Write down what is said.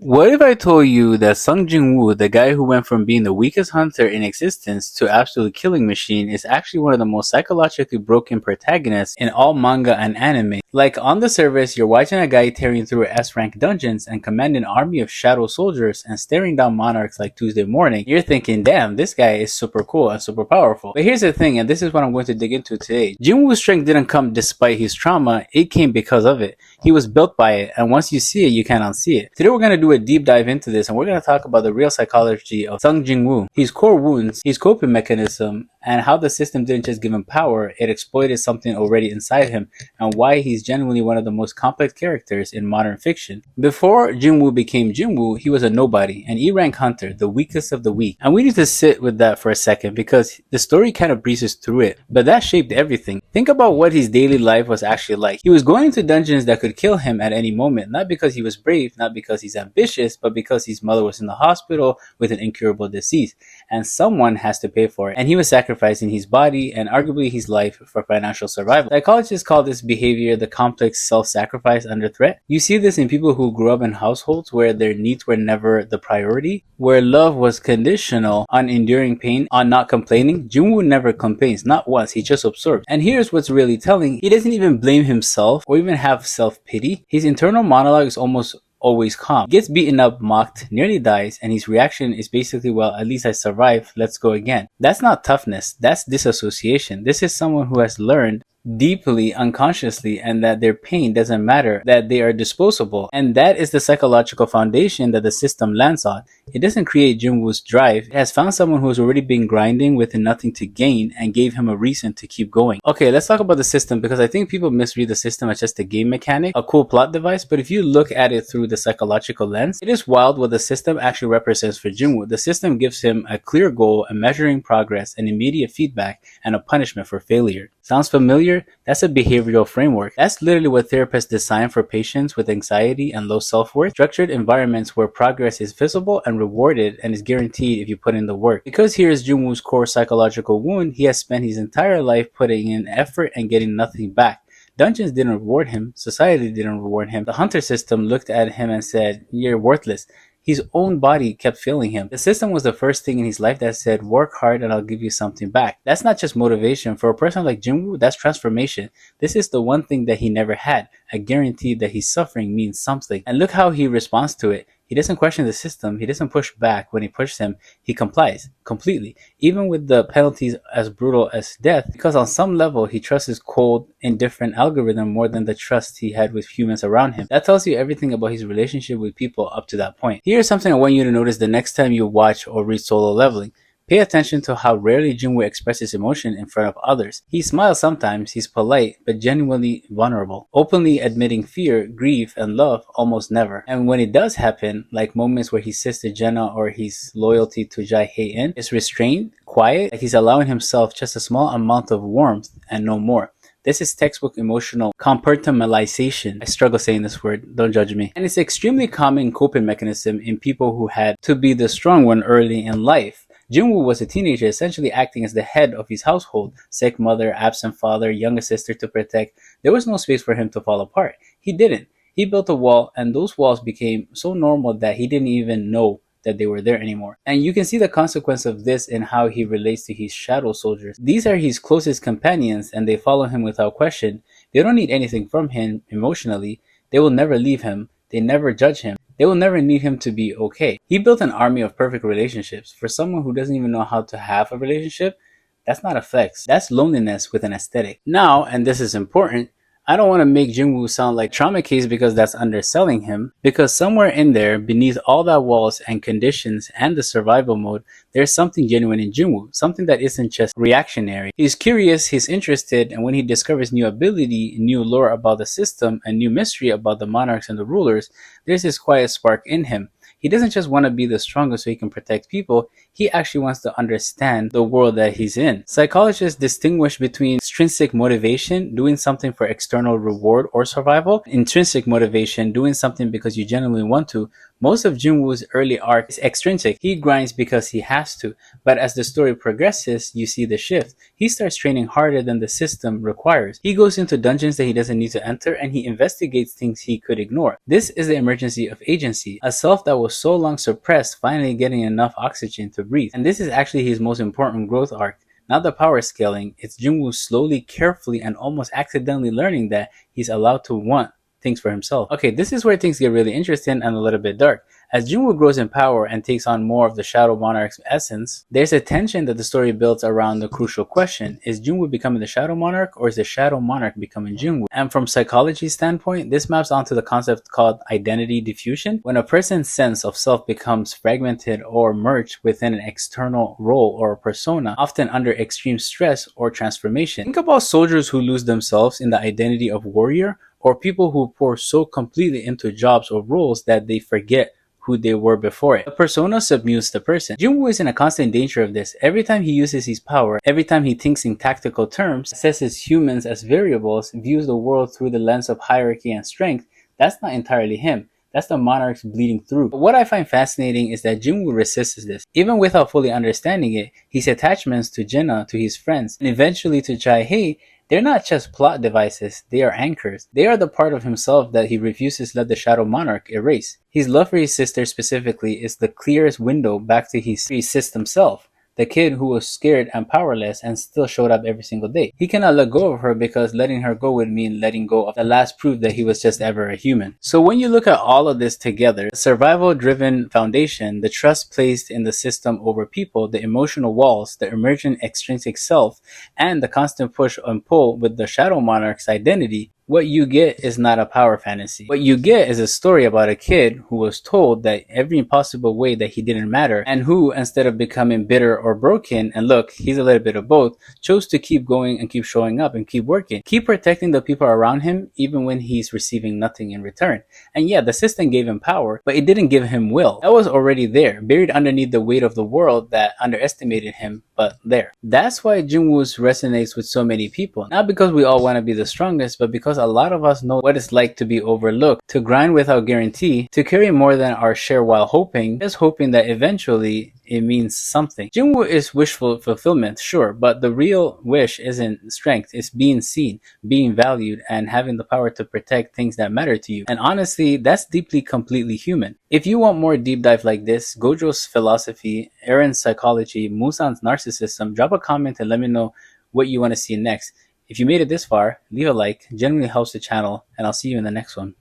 What if I told you that Sung Jinwoo, the guy who went from being the weakest hunter in existence to absolute killing machine, is actually one of the most psychologically broken protagonists in all manga and anime? Like, on the surface, you're watching a guy tearing through S-rank dungeons and commanding an army of shadow soldiers and staring down monarchs like Tuesday morning. You're thinking, damn, this guy is super cool and super powerful. But here's the thing, and this is what I'm going to dig into today. Jinwoo's strength didn't come despite his trauma, it came because of it. He was built by it, and once you see it, you can't unsee it. Today we're going to do a deep dive into this, and we're going to talk about the real psychology of Sung Jinwoo, his core wounds, his coping mechanism, and how the system didn't just give him power, it exploited something already inside him, and why he's genuinely one of the most complex characters in modern fiction. Before Jin-Woo became Jin-Woo, he was a nobody, an E-rank hunter, the weakest of the weak. And we need to sit with that for a second because the story kind of breezes through it, but that shaped everything. Think about what his daily life was actually like. He was going into dungeons that could kill him at any moment, not because he was brave, not because he's ambitious, but because his mother was in the hospital with an incurable disease, and someone has to pay for it. And he was sacrificing his body and arguably his life for financial survival. Psychologists call this behavior the complex self-sacrifice under threat. You see this in people who grew up in households where their needs were never the priority, where love was conditional on enduring pain, on not complaining. Jin-Woo never complains, not once, he just absorbs. And here's what's really telling, he doesn't even blame himself or even have self-pity. His internal monologue is almost always calm. He gets beaten up, mocked, nearly dies, and his reaction is basically, well, at least I survived, let's go again. That's not toughness, that's disassociation. This is someone who has learned deeply unconsciously and that their pain doesn't matter, that they are disposable, and that is the psychological foundation that the system lands on. It doesn't create Jin-Woo's drive, it has found someone who has already been grinding with nothing to gain and gave him a reason to keep going. Okay, let's talk about the system because I think people misread the system as just a game mechanic, a cool plot device, but if you look at it through the psychological lens, it is wild what the system actually represents for Jin-Woo. The system gives him a clear goal, a measuring progress, an immediate feedback, and a punishment for failure. Sounds familiar? That's a behavioral framework. That's literally what therapists design for patients with anxiety and low self-worth. Structured environments where progress is visible and rewarded and is guaranteed if you put in the work. Because here's Jin-Woo's core psychological wound, he has spent his entire life putting in effort and getting nothing back. Dungeons didn't reward him, society didn't reward him, the hunter system looked at him and said, you're worthless. His own body kept failing him. The system was the first thing in his life that said, work hard and I'll give you something back. That's not just motivation. For a person like Jin-Woo, that's transformation. This is the one thing that he never had, a guarantee that his suffering means something. And look how he responds to it. He doesn't question the system, he doesn't push back when he pushes him, he complies completely, even with the penalties as brutal as death, because on some level he trusts his cold, indifferent algorithm more than the trust he had with humans around him. That tells you everything about his relationship with people up to that point. Here's something I want you to notice the next time you watch or read Solo Leveling. Pay attention to how rarely Jin-Woo expresses emotion in front of others. He smiles sometimes, he's polite, but genuinely vulnerable. Openly admitting fear, grief, and love almost never. And when it does happen, like moments where his sister Jin-Ah or his loyalty to Jae Hae-in, is restrained, quiet, like he's allowing himself just a small amount of warmth and no more. This is textbook emotional compartmentalization. I struggle saying this word, don't judge me. And it's an extremely common coping mechanism in people who had to be the strong one early in life. Jin-Woo was a teenager essentially acting as the head of his household, sick mother, absent father, younger sister to protect. There was no space for him to fall apart. He didn't. He built a wall and those walls became so normal that he didn't even know that they were there anymore. And you can see the consequence of this in how he relates to his shadow soldiers. These are his closest companions and they follow him without question. They don't need anything from him emotionally. They will never leave him. They never judge him. They will never need him to be okay. He built an army of perfect relationships. For someone who doesn't even know how to have a relationship, that's not a flex. That's loneliness with an aesthetic. Now, and this is important, I don't want to make Jin-Woo sound like trauma case because that's underselling him, because somewhere in there, beneath all that walls and conditions and the survival mode, there's something genuine in Jin-Woo, something that isn't just reactionary. He's curious, he's interested, and when he discovers new ability, new lore about the system, and new mystery about the monarchs and the rulers, there's this quiet spark in him. He doesn't just want to be the strongest so he can protect people, he actually wants to understand the world that he's in. Psychologists distinguish between extrinsic motivation, doing something for external reward or survival, intrinsic motivation, doing something because you genuinely want to, Most of Jin-Woo's early arc is extrinsic. He grinds because he has to, but as the story progresses, you see the shift. He starts training harder than the system requires. He goes into dungeons that he doesn't need to enter, and he investigates things he could ignore. This is the emergency of agency, a self that was so long suppressed finally getting enough oxygen to breathe. And this is actually his most important growth arc. Not the power scaling, it's Jin-Woo slowly, carefully, and almost accidentally learning that he's allowed to want things for himself. Okay, this is where things get really interesting and a little bit dark. As Jin-Woo grows in power and takes on more of the Shadow Monarch's essence, there's a tension that the story builds around the crucial question: is Jin-Woo becoming the Shadow Monarch, or is the Shadow Monarch becoming Jin-Woo? And from psychology standpoint, this maps onto the concept called identity diffusion. When a person's sense of self becomes fragmented or merged within an external role or persona, often under extreme stress or transformation. Think about soldiers who lose themselves in the identity of warrior, or people who pour so completely into jobs or roles that they forget who they were before it. The persona submutes the person. Jin-Woo is in a constant danger of this. Every time he uses his power, every time he thinks in tactical terms, assesses humans as variables, views the world through the lens of hierarchy and strength, that's not entirely him. That's the monarchs bleeding through. But what I find fascinating is that Jin-Woo resists this. Even without fully understanding it, his attachments to Jin-Ah, to his friends, and eventually to Jae-hee, they're not just plot devices, they are anchors. They are the part of himself that he refuses to let the Shadow Monarch erase. His love for his sister specifically is the clearest window back to his system self. The kid who was scared and powerless and still showed up every single day. He cannot let go of her because letting her go would mean letting go of the last proof that he was just ever a human. So when you look at all of this together, the survival-driven foundation, the trust placed in the system over people, the emotional walls, the emergent extrinsic self, and the constant push and pull with the Shadow Monarch's identity, what you get is not a power fantasy. What you get is a story about a kid who was told that every possible way that he didn't matter, and who, instead of becoming bitter or broken, and look, he's a little bit of both, chose to keep going and keep showing up and keep working. Keep protecting the people around him even when he's receiving nothing in return. And yeah, the system gave him power, but it didn't give him will. That was already there, buried underneath the weight of the world that underestimated him, but there. That's why Jin-Woo's resonates with so many people. Not because we all want to be the strongest, but because a lot of us know what it's like to be overlooked, to grind without guarantee, to carry more than our share while hoping, just hoping that eventually it means something. Jin-Woo is wishful fulfillment, sure, but the real wish isn't strength, it's being seen, being valued, and having the power to protect things that matter to you. And honestly, that's deeply, completely human. If you want more deep dive like this, Gojo's philosophy, Eren's psychology, Musan's narcissism, drop a comment and let me know what you want to see next. If you made it this far, leave a like, genuinely helps the channel, and I'll see you in the next one.